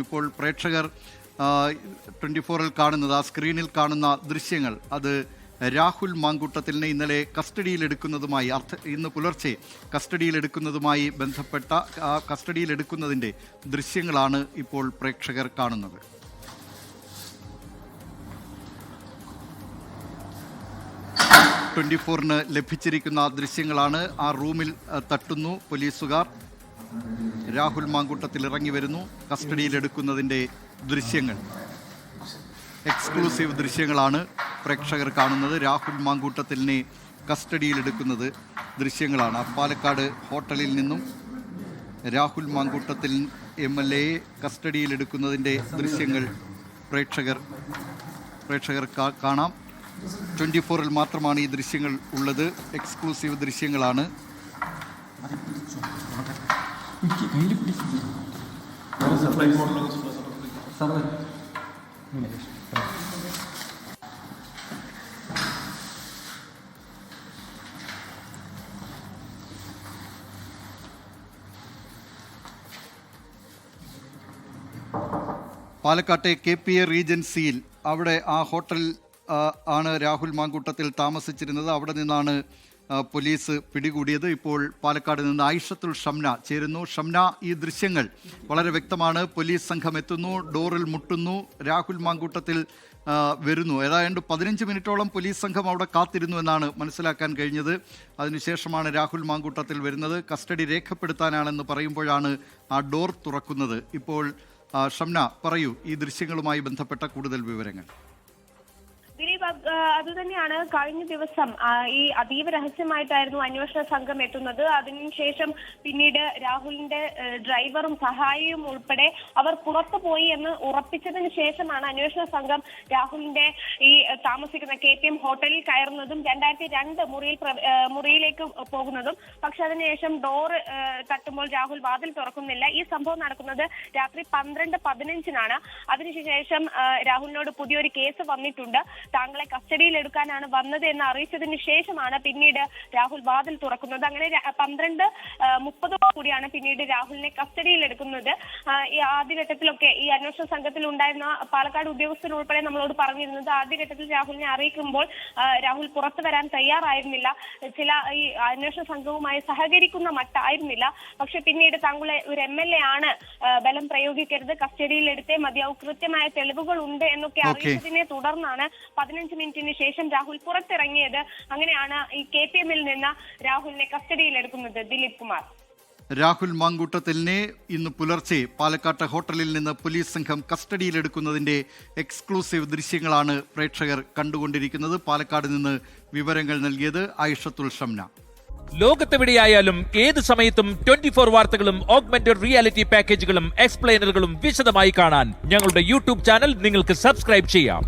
ഇപ്പോൾ പ്രേക്ഷകർ 24-ൽ കാണുന്നത്, ആ സ്ക്രീനിൽ കാണുന്ന ദൃശ്യങ്ങൾ, അത് രാഹുൽ മാങ്കൂട്ടത്തിലിനെ ഇന്നലെ കസ്റ്റഡിയിലെടുക്കുന്നതുമായി, ഇന്ന് പുലർച്ചെ കസ്റ്റഡിയിലെടുക്കുന്നതുമായി ബന്ധപ്പെട്ട കസ്റ്റഡിയിലെടുക്കുന്നതിൻ്റെ ദൃശ്യങ്ങളാണ് ഇപ്പോൾ പ്രേക്ഷകർ കാണുന്നത്. ന് ലഭിച്ചിരിക്കുന്ന ദൃശ്യങ്ങളാണ്. ആ റൂമിൽ തട്ടുന്നു പോലീസുകാർ, രാഹുൽ മാങ്കൂട്ടത്തിൽ ഇറങ്ങി വരുന്നു. കസ്റ്റഡിയിലെടുക്കുന്നതിൻ്റെ ദൃശ്യങ്ങൾ, എക്സ്ക്ലൂസീവ് ദൃശ്യങ്ങളാണ് പ്രേക്ഷകർ കാണുന്നത്. രാഹുൽ മാങ്കൂട്ടത്തിലിനെ കസ്റ്റഡിയിലെടുക്കുന്നത് ദൃശ്യങ്ങളാണ്. പാലക്കാട് ഹോട്ടലിൽ നിന്നും രാഹുൽ മാങ്കൂട്ടത്തിൽ MLA കസ്റ്റഡിയിലെടുക്കുന്നതിൻ്റെ ദൃശ്യങ്ങൾ പ്രേക്ഷകർ കാണാം. 24-ൽ മാത്രമാണ് ഈ ദൃശ്യങ്ങൾ ഉള്ളത്. എക്സ്ക്ലൂസീവ് ദൃശ്യങ്ങളാണ്. പാലക്കാട്ടെ KPA റീജൻസിയിൽ, അവിടെ ആ ഹോട്ടൽ ആണ് രാഹുൽ മാങ്കൂട്ടത്തിൽ താമസിച്ചിരുന്നത്. അവിടെ നിന്നാണ് പോലീസ് പിടികൂടിയത്. ഇപ്പോൾ പാലക്കാട് നിന്ന് ആയിഷത്തുൽ ഷംന ചേരുന്നു. ഷംന, ഈ ദൃശ്യങ്ങൾ വളരെ വ്യക്തമാണ്. പോലീസ് സംഘം എത്തുന്നു, ഡോറിൽ മുട്ടുന്നു, രാഹുൽ മാങ്കൂട്ടത്തിൽ വരുന്നു. ഏതാണ്ട് 15 മിനിറ്റോളം പോലീസ് സംഘം അവിടെ കാത്തിരുന്നു എന്നാണ് മനസ്സിലാക്കാൻ കഴിഞ്ഞത്. അതിനുശേഷമാണ് രാഹുൽ മാങ്കൂട്ടത്തിൽ വരുന്നത്. കസ്റ്റഡി രേഖപ്പെടുത്താനാണെന്ന് പറയുമ്പോഴാണ് ആ ഡോർ തുറക്കുന്നത്. ഇപ്പോൾ ഷംന, പറയൂ ഈ ദൃശ്യങ്ങളുമായി ബന്ധപ്പെട്ട കൂടുതൽ വിവരങ്ങൾ. ദിലീപ്, അതുതന്നെയാണ്. കഴിഞ്ഞ ദിവസം ഈ അതീവ രഹസ്യമായിട്ടായിരുന്നു അന്വേഷണ സംഘം എത്തുന്നത്. അതിനുശേഷം പിന്നീട് രാഹുലിന്റെ ഡ്രൈവറും സഹായിയും ഉൾപ്പെടെ അവർ പുറത്തു പോയി എന്ന് ഉറപ്പിച്ചതിന് ശേഷമാണ് അന്വേഷണ സംഘം രാഹുലിന്റെ ഈ താമസിക്കുന്ന KPM ഹോട്ടലിൽ കയറുന്നതും 2002 മുറിയിലേക്ക് പോകുന്നതും. പക്ഷെ അതിനുശേഷം ഡോർ തട്ടുമ്പോൾ രാഹുൽ വാതിൽ തുറക്കുന്നില്ല. ഈ സംഭവം നടക്കുന്നത് രാത്രി 12:15-നാണ്. അതിനുശേഷം രാഹുലിനോട് പുതിയൊരു കേസ് വന്നിട്ടുണ്ട്, താങ്കളെ കസ്റ്റഡിയിൽ എടുക്കാനാണ് വന്നത് എന്ന് അറിയിച്ചതിന് ശേഷമാണ് പിന്നീട് രാഹുൽ വാതിൽ തുറക്കുന്നത്. അങ്ങനെ 12:30 കൂടിയാണ് പിന്നീട് രാഹുലിനെ കസ്റ്റഡിയിൽ എടുക്കുന്നത്. ഈ ആദ്യഘട്ടത്തിലൊക്കെ ഈ അന്വേഷണ സംഘത്തിൽ ഉണ്ടായിരുന്ന പാലക്കാട് ഉദ്യോഗസ്ഥർ ഉൾപ്പെടെ നമ്മളോട് പറഞ്ഞിരുന്നത്, ആദ്യഘട്ടത്തിൽ രാഹുലിനെ അറിയിക്കുമ്പോൾ രാഹുൽ പുറത്തു വരാൻ തയ്യാറായിരുന്നില്ല, ചില ഈ അന്വേഷണ സംഘവുമായി സഹകരിക്കുന്ന മട്ടായിരുന്നില്ല. പക്ഷെ പിന്നീട് താങ്കളെ ഒരു MLA ആണ്, ബലം പ്രയോഗിക്കരുത്, കസ്റ്റഡിയിൽ എടുത്തേ മതിയാവും, കൃത്യമായ തെളിവുകൾ ഉണ്ട് എന്നൊക്കെ അറിയിച്ചതിനെ തുടർന്നാണ് 15 മിനിറ്റിന് ശേഷം രാഹുൽ പുറത്തിറങ്ങിയത്. അങ്ങനെയാണ് ഈ KPM-ൽ നിന്ന് രാഹുലിനെ കസ്റ്റഡിയിലെടുക്കുന്നത്. ദിലീപ് കുമാർ, രാഹുൽ മാങ്കൂട്ടത്തിലിനെ ഇന്ന് പുലർച്ചെ പാലക്കാട്ടെ ഹോട്ടലിൽ നിന്ന് പോലീസ് സംഘം കസ്റ്റഡിയിലെടുക്കുന്നതിൻ്റെ എക്സ്ക്ലൂസീവ് ദൃശ്യങ്ങളാണ് പ്രേക്ഷകർ കണ്ടുകൊണ്ടിരിക്കുന്നത്. പാലക്കാട് നിന്ന് വിവരങ്ങൾ നൽകിയത് ആയിഷത്തുൽ ഷംന. ലോകത്തെവിടെയായാലും ഏത് സമയത്തും 24 വാർത്തകളും ഓഗ്മെന്റഡ് റിയാലിറ്റി പാക്കേജുകളും എക്സ്പ്ലെയിനറുകളും വിശദമായി കാണാൻ ഞങ്ങളുടെ YouTube ചാനൽ നിങ്ങൾക്ക് സബ്സ്ക്രൈബ് ചെയ്യാം.